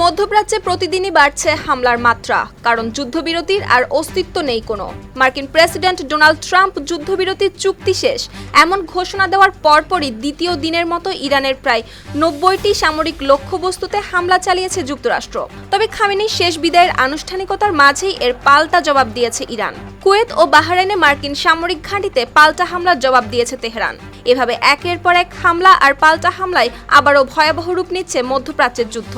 মধ্যপ্রাচ্যে প্রতিদিনই বাড়ছে হামলার মাত্রা, কারণ যুদ্ধবিরতির আর অস্তিত্ব নেই কোনো। মার্কিন প্রেসিডেন্ট ডোনাল্ড ট্রাম্প যুদ্ধবিরতির চুক্তি শেষ এমন ঘোষণা দেওয়ার পরপরই দ্বিতীয় দিনের মতো ইরানের প্রায় 90টি সামরিক লক্ষ্যবস্তুতে হামলা চালিয়েছে যুক্তরাষ্ট্র। তবে খামেনির শেষ বিদায়ের আনুষ্ঠানিকতার মাঝেই এর পাল্টা জবাব দিয়েছে ইরান। কুয়েত ও বাহরাইনে মার্কিন সামরিক ঘাঁটিতে পাল্টা হামলার জবাব দিয়েছে তেহরান। এভাবে একের পর এক হামলা আর পাল্টা হামলায় আবারও ভয়াবহ রূপ নিচ্ছে মধ্যপ্রাচ্যের যুদ্ধ।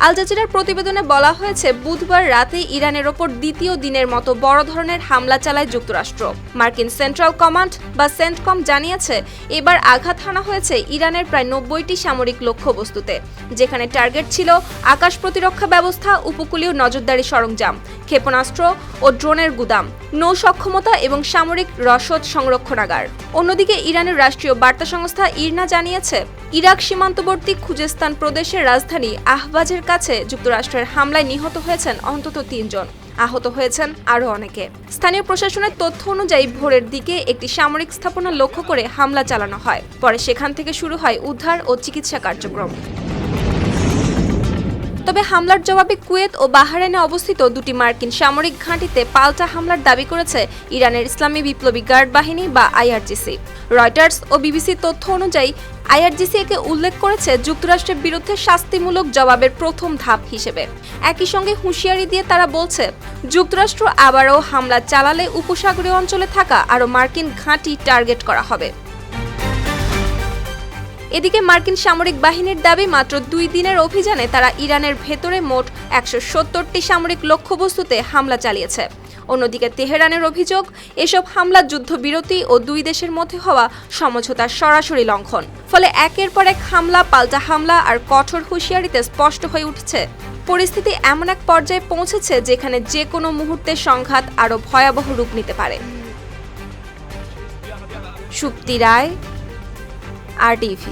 আল জাজিরার প্রতিবেদনে বলা হয়েছে, বুধবার রাতে ইরানের ওপর দ্বিতীয় দিনের মতো বড় ধরনের হামলা চালায় যুক্তরাষ্ট্র। মার্কিন সেন্ট্রাল কমান্ড বা সেন্টকম জানিয়েছে, এবার আঘাত হানা হয়েছে ইরানের প্রায় 90টি সামরিক লক্ষ্যবস্তুতে, যেখানে টার্গেট ছিল আকাশ প্রতিরক্ষা ব্যবস্থা, উপকূলীয় নজরদারি সরঞ্জাম, ক্ষেপণাস্ত্র ও ড্রোনের গুদাম, নৌ সক্ষমতা এবং সামরিক রসদ সংরক্ষণাগার। অন্যদিকে ইরানের রাষ্ট্রীয় বার্তা সংস্থা ইরনা জানিয়েছে, ইরাক সীমান্তবর্তী খুজেস্তান প্রদেশের রাজধানী আহবাজের কাছে যুক্তরাষ্ট্রের হামলায় নিহত হয়েছেন অন্তত 3 জন, আহত হয়েছেন আরও অনেকে। স্থানীয় প্রশাসনের তথ্য অনুযায়ী ভোরের দিকে একটি সামরিক স্থাপনা লক্ষ্য করে হামলা চালানো হয়। পরে সেখান থেকে শুরু হয় উদ্ধার ও চিকিৎসা কার্যক্রম। তবে হামলার জবাবে কুয়েত ও বাহরাইনে অবস্থিত দুটি মার্কিন সামরিক ঘাঁটিতে পাল্টা হামলার দাবি করেছে ইরানের ইসলামী বিপ্লবী গার্ড বাহিনী বা আইআরজিসি। রয়টার্স ও বিবিসির তথ্য অনুযায়ী আইআরজিসি একে উল্লেখ করেছে যুক্তরাষ্ট্রের বিরুদ্ধে শাস্তিমূলক জবাবের প্রথম ধাপ হিসেবে। একই সঙ্গে হুঁশিয়ারি দিয়ে তারা বলছে, যুক্তরাষ্ট্র আবারও হামলা চালালে উপসাগরীয় অঞ্চলে থাকা আরও মার্কিন ঘাঁটি টার্গেট করা হবে। এদিকে মার্কিন সামরিক বাহিনীর দাবি, মাত্র 2 দিনের অভিযানে তারা ইরানের ভেতরে মোট 170টি সামরিক লক্ষ্যবস্তুতে হামলা চালিয়েছে। অন্যদিকে তেহরানের অভিযোগ, এসব হামলা যুদ্ধবিরতি ও দুই দেশের মধ্যে হওয়া সমঝোতার সরাসরি লঙ্ঘন। ফলে একের পর এক হামলা, পাল্টা হামলা আর কঠোর হুঁশিয়ারিতে স্পষ্ট হয়ে উঠছে পরিস্থিতি এমন এক পর্যায়ে পৌঁছেছে যেখানে যে কোনো মুহূর্তে সংঘাত আরও ভয়াবহ রূপ নিতে পারে। সুপ্তি রায়, RTV।